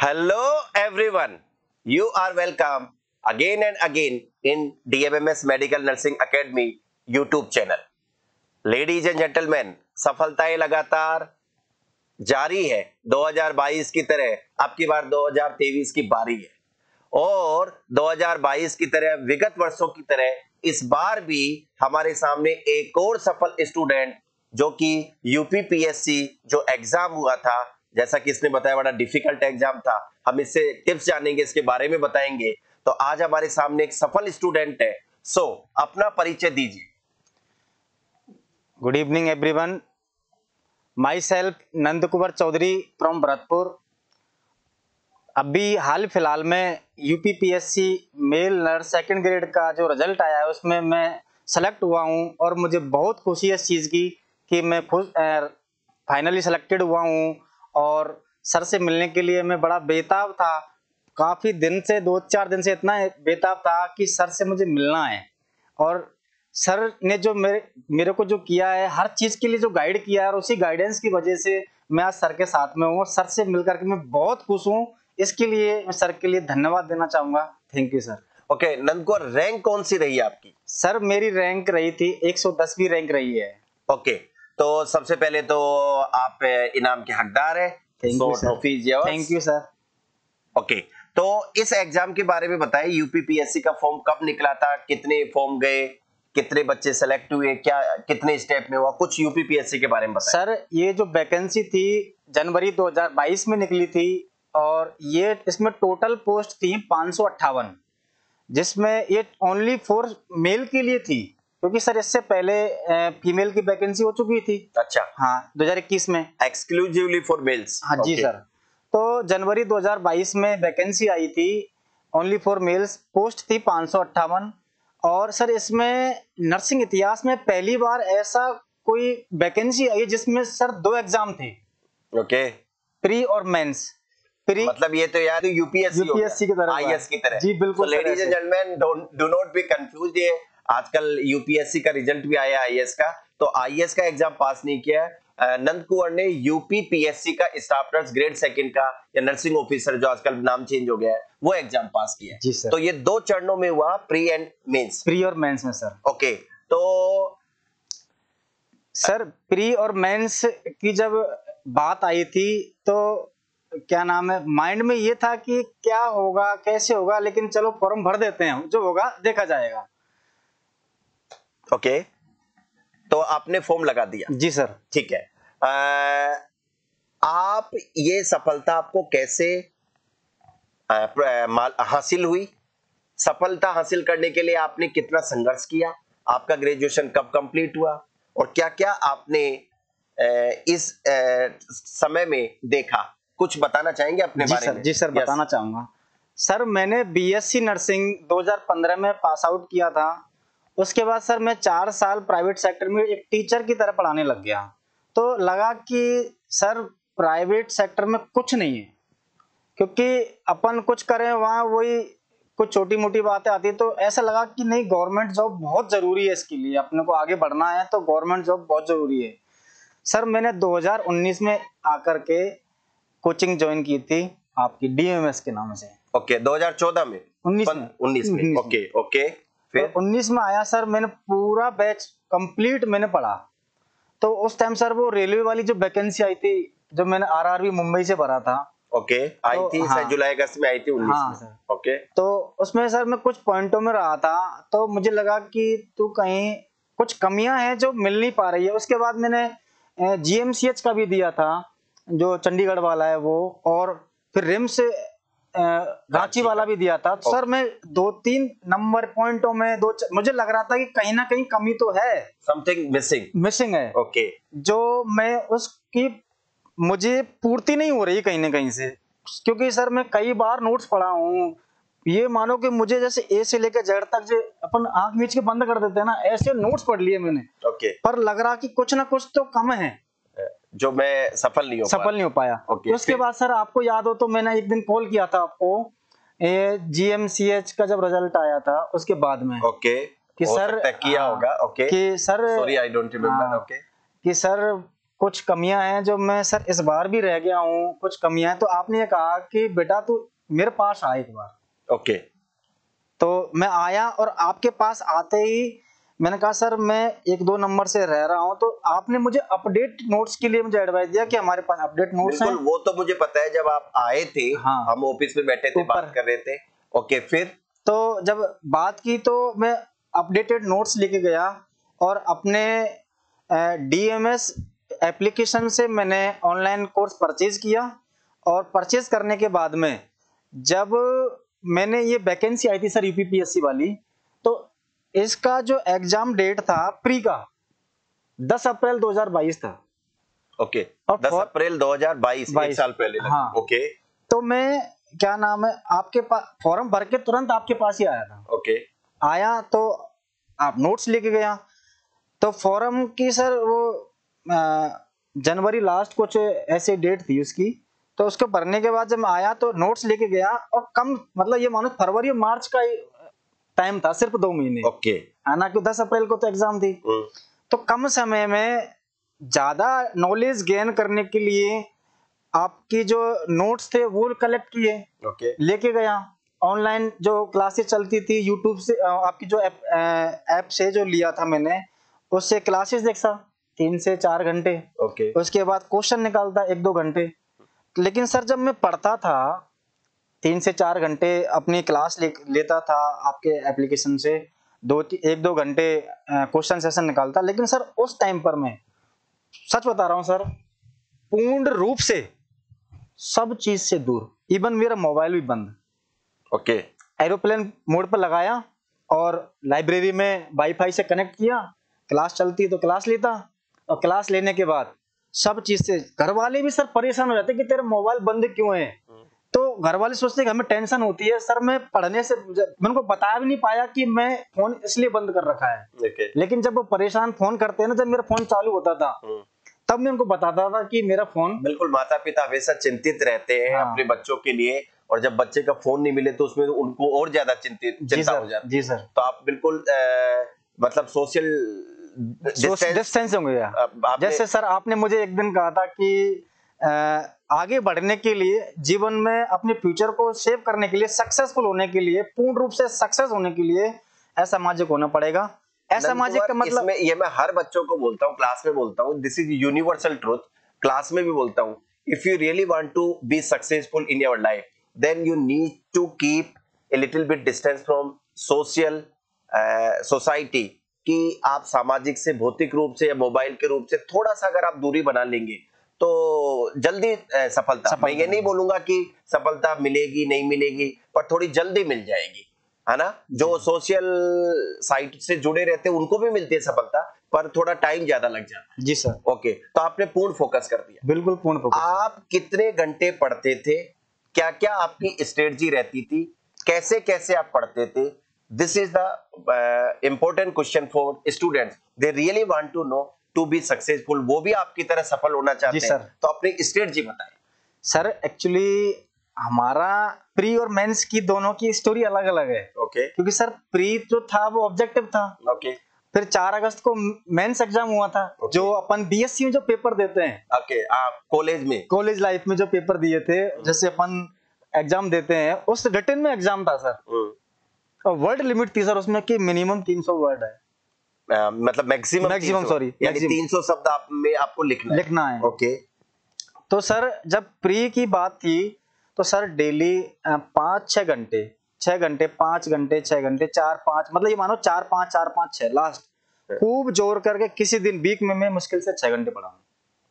Hello everyone. You are welcome again and again in DMMS Medical Nursing Academy YouTube channel. Ladies and gentlemen, सफलताएं लगातार जारी है। 2022 की तरह अब की बार 2023 की बारी है और 2022 की तरह विगत वर्षों की तरह इस बार भी हमारे सामने एक और सफल स्टूडेंट जो कि यूपीपीएससी जो एग्जाम हुआ था, जैसा कि इसने बताया बड़ा डिफिकल्ट एग्जाम था, हम इससे टिप्स जानेंगे, इसके बारे में बताएंगे। तो आज हमारे सामने एक सफल स्टूडेंट है। सो अपना परिचय दीजिए। Good evening everyone, myself Nand Kumar Chaudhary from Bharatpur. अभी हाल फिलहाल में UPPSC male nurse second grade का जो रिजल्ट आया है उसमें मैं सेलेक्ट हुआ हूं और मुझे बहुत खुशी है इस चीज़ की कि मैं खुद फाइनली सेलेक्टेड हुआ हूं। और सर से मिलने के लिए मैं बड़ा बेताब था, काफ़ी दिन से 2-4 दिन से इतना बेताब था कि सर से मुझे मिलना है। और सर ने जो मेरे को जो किया है, हर चीज़ के लिए जो गाइड किया है, और उसी गाइडेंस की वजह से मैं आज सर के साथ में हूँ और सर से मिलकर के मैं बहुत खुश हूँ। इसके लिए मैं सर के लिए धन्यवाद देना चाहूँगा। Thank you sir. ओके, नंद को रैंक कौन सी रही आपकी? सर मेरी रैंक रही थी 110वीं रैंक रही है। ओके, तो सबसे पहले तो आप इनाम के हकदार हैं। Thank you sir. ओके, तो इस एग्जाम के बारे में बताएं। यूपीपीएससी का फॉर्म कब निकला था, कितने फॉर्म गए, कितने बच्चे सेलेक्ट हुए, क्या कितने स्टेप में हुआ, कुछ यूपीपीएससी के बारे में बताएं। सर ये जो वैकेंसी थी जनवरी 2022 में निकली थी और ये इसमें टोटल पोस्ट थी 558, जिसमें ये ओनली फॉर मेल के लिए थी, क्योंकि सर इससे पहले फीमेल की वैकेंसी हो चुकी थी। अच्छा, हाँ 2021 में एक्सक्लूसिवली फॉर मेल्स। हाँ जी सर। तो जनवरी 2022 में वैकेंसी आई थी ओनली फॉर मेल्स, पोस्ट थी 558। और सर इसमें नर्सिंग इतिहास में पहली बार ऐसा कोई वैकेंसी आई जिसमें सर 2 एग्जाम थे। ओके, प्री और मेंस। प्री मतलब ये तो यार यूपीएससी की तरह, आईएएस की तरह। जी बिल्कुल। Ladies and gentleman, do not be confused. ये आजकल यूपीएससी का रिजल्ट भी आया आईएएस का, तो आईएएस का एग्जाम पास नहीं किया। नंद कुंवर ने यूपीपीएससी का स्टाफ नर्स ग्रेड सेकंड का या नर्सिंग ऑफिसर, जो आजकल नाम चेंज हो गया है, वो एग्जाम पास किया जी सर। तो ये 2 चरणों में हुआ, प्री एंड मेंस। प्री और मेंस में सर। ओके, तो सर प्री और मेंस की जब बात आई थी तो क्या नाम है, माइंड में ये था कि क्या होगा कैसे होगा, लेकिन चलो फॉर्म भर देते हैं, जो होगा देखा जाएगा। ओके, तो आपने फॉर्म लगा दिया? जी सर। ठीक है। आप ये सफलता आपको कैसे हासिल हुई? सफलता हासिल करने के लिए आपने कितना संघर्ष किया? आपका ग्रेजुएशन कब कंप्लीट हुआ और क्या-क्या आपने इस समय में देखा? कुछ बताना चाहेंगे अपने बारे में? जी सर, बताना चाहूंगा। सर मैंने बीएससी नर्सिंग 2015 में पास आउट किया था। उसके बाद सर मैं 4 साल प्राइवेट सेक्टर में एक टीचर की तरह पढ़ाने लग गया। तो लगा कि सर प्राइवेट सेक्टर में कुछ नहीं है, क्योंकि अपन कुछ करें वहाँ वही कुछ छोटी मोटी बातें आती है। तो ऐसा लगा कि नहीं, गवर्नमेंट जॉब बहुत जरूरी है, इसके लिए अपने को आगे बढ़ना है तो गवर्नमेंट जॉब बहुत जरूरी है। सर मैंने 2019 में आकर के कोचिंग ज्वाइन की थी आपकी डीएमएस के नाम से। ओके, 2014 में? 19 में। ओके ओके, फिर तो 19 में आया सर, मैंने पूरा बैच कंप्लीट मैंने पढ़ा। तो उस टाइम सर वो रेलवे वाली जो वैकेंसी आई थी, जो मैंने आरआरबी मुंबई से भरा था। ओके, आई थी शायद जुलाई अगस्त में आई थी 19 हाँ में। सर। ओके, तो उसमें सर मैं कुछ पॉइंटों में रहा था, तो मुझे लगा कि तू कहीं कुछ कमियां हैं जो मिल नहीं पा रही है। उसके बाद मैंने जीएमसीएच का भी दिया था, जो चंडीगढ़ वाला है वो, और फिर रिम्स रांची वाला भी दिया था। सर मैं 2-3 नंबर पॉइंटों में मुझे लग रहा था कि कहीं ना कहीं कमी तो है, समथिंग मिसिंग है। ओके, जो मैं उसकी मुझे पूर्ति नहीं हो रही कहीं ना कहीं से, क्योंकि सर मैं कई बार नोट्स पढ़ा हूँ। ये मानो कि मुझे जैसे ए से लेकर जेड तक जो अपन आंख मीच के बंद कर देते हैं ना, ऐसे नोट्स पढ़ लिए मैंने। ओके, पर लग रहा कि कुछ ना कुछ तो कम है, जो मैं सफल नहीं हो पाया। ओके, उसके बाद सर आपको याद हो तो मैंने एक दिन कॉल किया था आपको जीएमसीएच का जब रिजल्ट आया था उसके बाद में। ओके, कि सर किया होगा। ओके, कि sir sorry I don't remember. Okay, कि सर कुछ कमियां हैं जो मैं सर इस बार भी रह गया हूँ, कुछ कमियां हैं। तो आपने ये कहा कि बेटा तू मेरे पास आ एक बार। ओके। तो मैं आया और आपके पास आते ही मैंने कहा सर मैं 1-2 नंबर से रह रहा हूँ। तो आपने मुझे अपडेट नोट्स के लिए मुझे एडवाइस दिया कि हमारे पास अपडेट नोट्स हैं। बिल्कुल, वो तो मुझे पता है, जब आप आए थे हाँ, हम ऑफिस में बैठे थे, ऊपर बात कर रहे थे। ओके, फिर तो जब बात की तो मैं अपडेटेड नोट्स लेके गया और अपने डीएमएस एप्लीकेशन से मैंने ऑनलाइन कोर्स परचेज किया। और परचेज करने के बाद में जब मैंने ये वैकेंसी आई थी सर यूपीपीएससी वाली, तो इसका जो एग्जाम डेट था प्री का 10 अप्रैल 2022 था। ओके, और 10 अप्रैल 2022, एक साल पहले लगा। हाँ। ओके। तो मैं क्या नाम है आपके पास फॉर्म भर के तुरंत आपके पास ही आया था। ओके। आया तो आप नोट्स लेके गया। तो फॉर्म की सर वो जनवरी लास्ट कुछ ऐसे डेट थी उसकी। तो उसको भरने के बाद जब मैं आया तो नोट्स लेके गया और कम मतलब ये मानो फरवरी और मार्च का टाइम था, सिर्फ 2 महीने। ओके। हालांकि 10 अप्रैल को तो एग्जाम थी। तो कम समय में ज्यादा नॉलेज गेन करने के लिए आपकी जो नोट्स थे वो कलेक्ट किए, ओके। लेके गया। ऑनलाइन जो क्लासेस चलती थी यूट्यूब से, आपकी जो ऐप से जो लिया था मैंने, उससे क्लासेस देखा 3 से 4 घंटे। ओके। उसके बाद क्वेश्चन निकालता 1-2 घंटे। लेकिन सर जब मैं पढ़ता था 3 से 4 घंटे अपनी क्लास लेता था आपके एप्लीकेशन से, 1-2 घंटे क्वेश्चन सेशन निकालता। लेकिन सर उस टाइम पर मैं सच बता रहा हूं सर, पूर्ण रूप से सब चीज से दूर, इवन मेरा मोबाइल भी बंद। ओके। एरोप्लेन मोड पर लगाया और लाइब्रेरी में वाईफाई से कनेक्ट किया, क्लास चलती तो क्लास लेता। और क्लास लेने के बाद सब चीज से, घर वाले भी सर परेशान हो जाते कि तेरा मोबाइल बंद क्यों है। तो घर वाले सोचते कि हमें टेंशन होती है। सर मैं पढ़ने से मैं उनको बता भी नहीं पाया कि मैं फोन इसलिए बंद कर रखा है। ओके। लेकिन जब वो परेशान फोन करते हैं ना, जब मेरा फोन चालू होता था तब मैं उनको बताता था कि मेरा फोन। बिल्कुल, माता पिता हमेशा चिंतित रहते हैं हाँ। अपने बच्चों के लिए, और जब बच्चे का फोन नहीं मिले तो उसमें उनको और ज्यादा चिंता हो जाती है। जी सर। तो आप बिल्कुल मतलब सोशल डिस्टेंस हो गया। आपने जैसे सर आपने मुझे एक दिन कहा था कि आगे बढ़ने के लिए, जीवन में अपने फ्यूचर को सेव करने के लिए, सक्सेसफुल होने के लिए, पूर्ण रूप से सक्सेस होने के लिए असामाजिक होना पड़ेगा। असामाजिक का मतलब इसमें ये मैं हर बच्चों को बोलता हूँ, क्लास में बोलता हूँ, this is universal truth. Class में भी बोलता हूँ, if you really want to be successful in your life then you need to keep a little bit distance from social society. कि आप सामाजिक से, भौतिक रूप से या मोबाइल के रूप से थोड़ा सा अगर आप दूरी बना लेंगे तो जल्दी सफलता, मैं ये नहीं बोलूंगा कि सफलता मिलेगी नहीं मिलेगी, पर थोड़ी जल्दी मिल जाएगी, है ना। जो सोशल साइट से जुड़े रहते हैं उनको भी मिलती है सफलता, पर थोड़ा टाइम ज्यादा लग जाता है। जी सर। ओके, तो आपने पूर्ण फोकस कर दिया। बिल्कुल पूर्ण फोकस। आप कितने घंटे पढ़ते थे, क्या क्या आपकी स्ट्रेटजी रहती थी, कैसे कैसे आप पढ़ते थे? This is the important question for students, they really want to know to be successful, वो भी आपकी तरह सफल होना चाहते हैं। तो अपनी स्ट्रेटजी बताएं सर। एक्चुअली हमारा प्री और मेंस की दोनों की स्टोरी अलग अलग है। ओके। क्योंकि सर प्री जो था वो ऑब्जेक्टिव था। ओके। फिर 4 अगस्त को मेंस एग्जाम हुआ था। जो अपन बीएससी में जो पेपर देते हैं, ओके, आप कॉलेज लाइफ में जो पेपर दिए थे, जैसे अपन एग्जाम देते हैं, उस रिटन में एग्जाम था सर। और वर्ड लिमिट थी सर उसमें कि मिनिमम 300 वर्ड है। मतलब मैक्सिमम सॉरी, यानी 300 शब्द आप में आपको लिखना है। ओके। तो सर जब प्री की बात थी तो सर डेली 5-6 घंटे, 6 घंटे, 5 घंटे, 6 घंटे, 4-5, मतलब ये मानो 4-5, 4-5-6 लास्ट, खूब जोर करके किसी दिन वीक में मैं मुश्किल से 6 घंटे पढ़ा हूँ।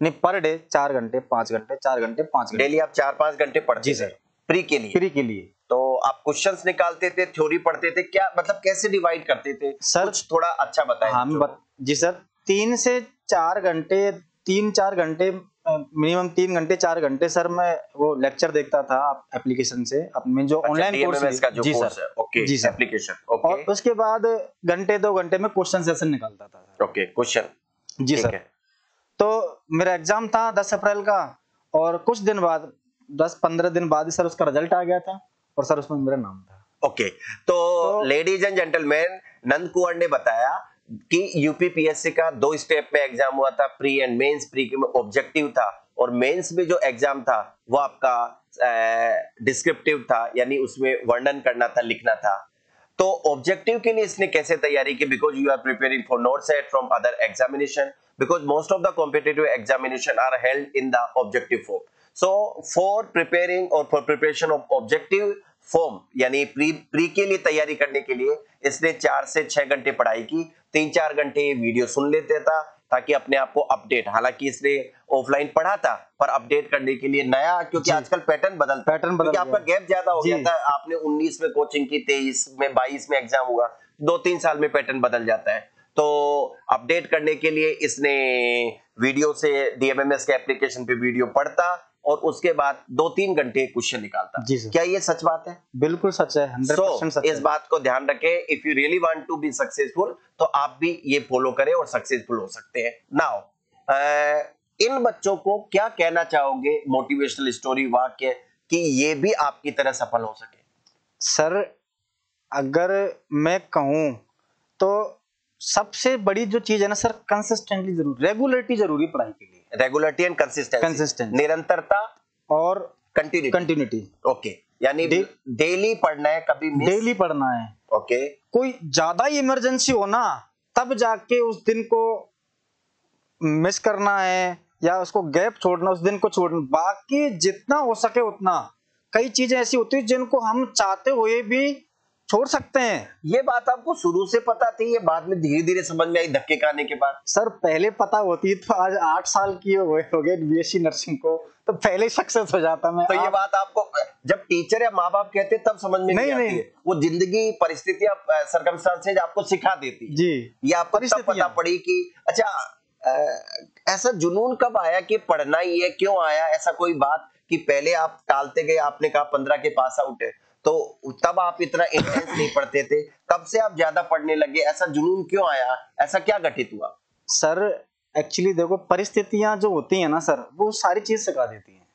नहीं, पर डे 4 घंटे, 5 घंटे, 4 घंटे, 5 घंटे डेली आप 4-5 घंटे पढ़ते? जी सर। प्री के लिए तो आप क्वेश्चंस निकालते थे, थ्योरी पढ़ते थे, क्या मतलब कैसे डिवाइड करते थे सर? कुछ थोड़ा अच्छा बताएं। जी सर, 3 से 4 घंटे, 3-4 घंटे, मिनिमम 3 घंटे 4 घंटे सर मैं वो लेक्चर देखता था एप्लीकेशन से, अपने जो ऑनलाइन कोर्स का जो कोर्स है। ओके जी सर, एप्लीकेशन। ओके। और उसके बाद घंटे 2 घंटे में क्वेश्चन सेशन निकालता था सर। Okay, question. जी सर। तो मेरा एग्जाम था 10 अप्रैल का, और कुछ दिन बाद 10-15 दिन बाद सर उसका रिजल्ट आ गया था, और सर उसमें मेरा नाम था। ओके, तो लेडीज एंड जेंटलमैन, नंद कुंवर ने बताया कि यूपीपीएससी का 2 स्टेप में एग्जाम हुआ था, प्री एंड मेंस। प्री में ऑब्जेक्टिव था और मेंस में जो एग्जाम था वो आपका डिस्क्रिप्टिव था, यानी उसमें वर्णन करना था, लिखना था। तो ऑब्जेक्टिव के लिए इसने कैसे तैयारी की? Because you are preparing for not set from other examination, because most of the competitive examination are held in the objective form. So for preparing और for preparation of objective form, यानी pre के लिए तैयारी करने के लिए इसने 4 से 6 घंटे पढ़ाई की, 3-4 घंटे वीडियो सुन लेता था ताकि अपने आप को अपडेट, हालांकि इसने ऑफलाइन पढ़ा था पर अपडेट करने के लिए नया, क्योंकि आजकल पैटर्न बदल क्योंकि आपका गैप ज्यादा हो गया था। आपने 19 में कोचिंग की, 23 में, 22 में एग्जाम हुआ, 2-3 साल में पैटर्न बदल जाता है। तो अपडेट करने के लिए इसने वीडियो से डीएमएमएस के एप्लीकेशन पे वीडियो पढ़ता और उसके बाद 2-3 घंटे क्वेश्चन निकालता। क्या ये सच बात है? बिल्कुल सच है, 100% सच है। इस बात को ध्यान रखें, if you really want to be successful तो आप भी ये फॉलो करें और सक्सेसफुल हो सकते हैं। नाउ इन बच्चों को क्या कहना चाहोगे, मोटिवेशनल स्टोरी, वाक्य, कि ये भी आपकी तरह सफल हो सके? सर अगर मैं कहूं तो सबसे बड़ी जो चीज है ना सर, कंसिस्टेंटली जरूरी, रेगुलरिटी जरूरी पढ़ाई के लिए। रेगुलरिटी एंड कंसिस्टेंसी, निरंतरता और कंटिन्यूटी। ओके, यानी डेली पढ़ना है, कभी डेली पढ़ना है। ओके। कोई ज्यादा इमरजेंसी हो ना तब जाके उस दिन को मिस करना है या उसको गैप छोड़ना, उस दिन को छोड़ना। बाकी जितना हो सके उतना। कई चीजें ऐसी होती है जिनको हम चाहते हुए भी छोड़ सकते हैं। ये बात आपको शुरू से पता थी, ये बाद में धीरे धीरे समझ में आई धक्के खाने के बाद? सर पहले पता होती तो आज 8 साल की हो गए बीएससी नर्सिंग को, तो पहले सक्सेस हो जाता मैं। तो ये बात आपको जब टीचर या माँ बाप कहते तब समझ में नहीं आती है, वो जिंदगी, परिस्थितियां, सर्कमस्टांसेस आपको सिखा देती जी। ये आपको तब पता पड़ी कि अच्छा ऐसा जुनून कब आया कि पढ़ना ही है? क्यों आया ऐसा कोई बात कि पहले आप टालते गए, आपने कहा 15 के पास आउट है, तो तब आप इतना इंटेंस नहीं पढ़ते थे, तब से आप ज्यादा पढ़ने लगे, ऐसा जुनून क्यों आया? ऐसा क्या घटित हुआ? सर एक्चुअली देखो, परिस्थितियां जो होती हैं ना सर, वो सारी चीज सिखा देती हैं।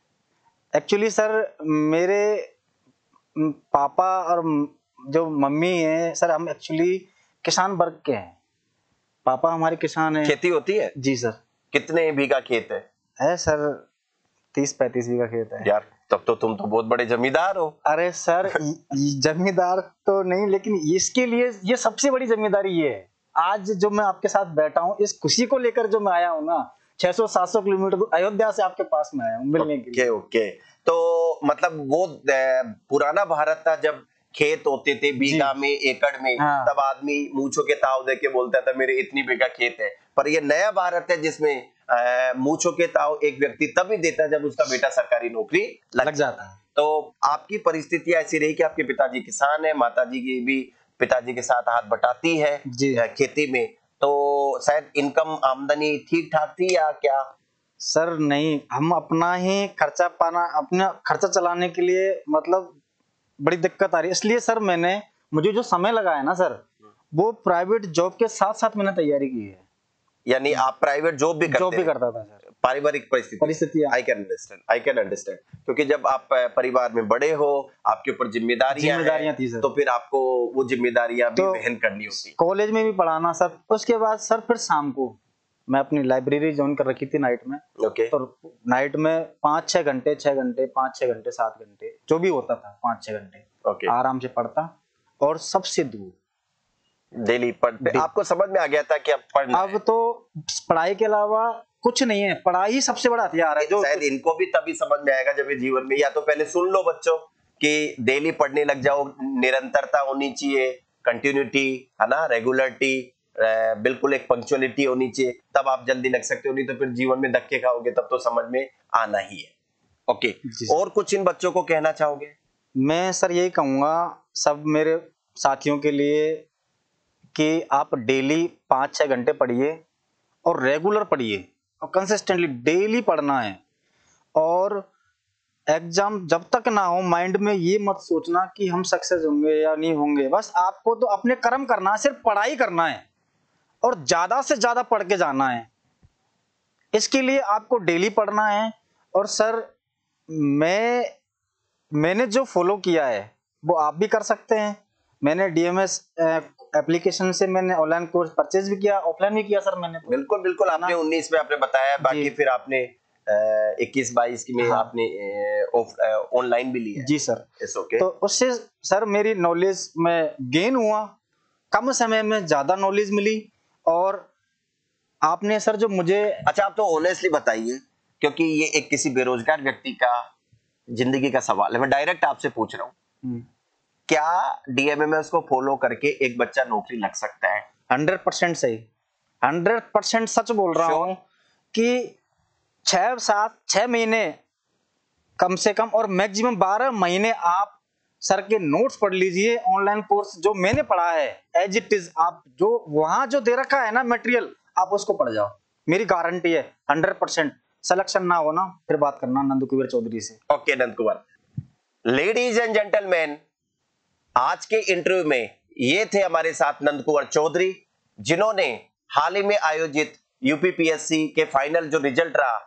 एक्चुअली सर मेरे पापा और जो मम्मी है सर, हम एक्चुअली किसान वर्ग के हैं। पापा हमारे किसान हैं। खेती होती है? जी सर। कितने बीघा खेत है सर 30-35 बीघा खेत है। यार तब तो तुम तो बहुत बड़े जमींदार हो। अरे सर जमींदार तो नहीं, लेकिन इसके लिए ये सबसे बड़ी जिम्मेदारी ये है। आज जो मैं आपके साथ बैठा हूँ, इस खुशी को लेकर जो मैं आया हूँ ना, 600-700 किलोमीटर अयोध्या से आपके पास में आया हूँ मिलने के लिए। ओके। तो मतलब वो पुराना भारत था जब खेत होते थे बीघा में, एकड़ में, हाँ। तब आदमी मूंछों के ताव देके बोलता था मेरे इतनी बीघा खेत है। पर ये नया भारत है जिसमें मूंछों के ताव एक व्यक्ति तभी देता है जब उसका बेटा सरकारी नौकरी लग जाता है। तो आपकी परिस्थिति ऐसी रही कि आपके पिताजी किसान है, माताजी की भी पिताजी के साथ हाथ बटाती है खेती में, तो शायद इनकम, आमदनी ठीक ठाक थी या क्या? सर नहीं, हम अपना ही खर्चा पाना, अपना खर्चा चलाने के लिए मतलब बड़ी दिक्कत आ रही है। इसलिए सर मुझे जो समय लगा है ना सर, वो प्राइवेट जॉब के साथ साथ मैंने तैयारी की है। यानी आप प्राइवेट जॉब भी करता था सर। पारिवारिक परिस्थिति आई कैन अंडरस्टैंड, क्योंकि जब आप परिवार में बड़े हो, आपके ऊपर जिम्मेदारियां थी सर, तो फिर आपको वो जिम्मेदारियां भी वहन करनी होती। कॉलेज में भी पढ़ाना सर, उसके बाद सर फिर शाम को मैं अपनी लाइब्रेरी ज्वाइन कर रखी थी नाइट में। ओके। तो नाइट में 5-6 घंटे 7 घंटे जो भी होता था, 5-6 घंटे आराम से पढ़ता और सबसे दूर डेली पढ़ते। आपको समझ में आ गया था कि अब पढ़ना अब तो पढ़ाई के अलावा कुछ नहीं है, पढ़ाई सबसे बड़ा हथियार है। जो शायद इनको भी तभी समझ में आएगा जब ये जीवन में, या तो पहले सुन लो बच्चों कि डेली पढ़ने लग जाओ, निरंतरता होनी चाहिए, कंटिन्यूटी है ना, रेगुलरिटी, बिल्कुल एक पंक्चुअलिटी होनी चाहिए, तब आप जल्दी लग सकते हो, नहीं तो फिर जीवन में धक्के खाओगे तब तो समझ में आना ही है। ओके, और कुछ इन बच्चों को कहना चाहोगे? मैं सर यही कहूंगा सब मेरे साथियों के लिए कि आप डेली 5-6 घंटे पढ़िए और रेगुलर पढ़िए और कंसिस्टेंटली डेली पढ़ना है। और एग्जाम जब तक ना हो, माइंड में ये मत सोचना कि हम सक्सेस होंगे या नहीं होंगे। बस आपको तो अपने कर्म करना है, सिर्फ पढ़ाई करना है और ज्यादा से ज्यादा पढ़ के जाना है। इसके लिए आपको डेली पढ़ना है। और सर मैंने जो फॉलो किया है वो आप भी कर सकते हैं। मैंने डीएमएस एप्लीकेशन से मैंने ऑनलाइन कोर्स परचेज भी किया, ऑफलाइन भी किया सर मैंने तो। बिल्कुल बिल्कुल, आपने 19 में आपने बताया, बाकी फिर आपने 21-22 में हाँ। आपने ऑनलाइन भी लिया है। जी सर। It's okay. तो उससे सर मेरी नॉलेज में गेन हुआ, कम समय में ज्यादा नॉलेज मिली। और आपने सर जो मुझे, अच्छा, आप तो ऑनेस्टली बताइए, क्योंकि ये एक किसी बेरोजगार व्यक्ति का जिंदगी का सवाल है, मैं डायरेक्ट आपसे पूछ रहा हूँ, क्या डीएमएमएस को फॉलो करके एक बच्चा नौकरी लग सकता है? 100% सही, 100% सच बोल रहा Sure. हूँ कि 6 महीने कम से कम और मैक्सिमम 12 महीने आप सर के नोट्स पढ़ लीजिए। ऑनलाइन कोर्स जो मैंने पढ़ा है एज इट इज, आप जो वहां जो दे रखा है ना मटेरियल, आप उसको पढ़ जाओ, मेरी गारंटी है 100%। सिलेक्शन ना हो ना, फिर बात करना नंद कुबेर चौधरी से। Okay Nand Kumar. Ladies and gentleman, आज के इंटरव्यू में ये थे हमारे साथ नंद कुमार चौधरी, जिन्होंने हाल ही में आयोजित यूपीपीएससी के फाइनल जो रिजल्ट रहा,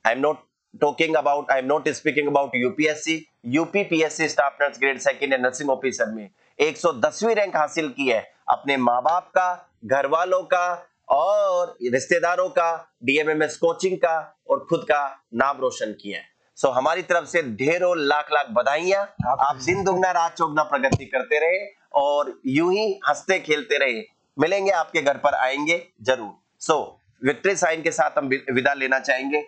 I am not speaking about UPSC, UPPSC staff nurse grade second या नर्सिंग ऑफिसर में 110वीं रैंक हासिल की है। अपने माँ बाप का, घर वालों का और रिश्तेदारों का, डीएमएमएस कोचिंग का और खुद का नाम रोशन किया है। सो हमारी तरफ से ढेरों लाख लाख बधाइयां। आप दिन दुगना रात चौगुना प्रगति करते रहे और यूं ही हंसते खेलते रहे। मिलेंगे, आपके घर पर आएंगे जरूर। सो विक्ट्री साइन के साथ हम विदा लेना चाहेंगे।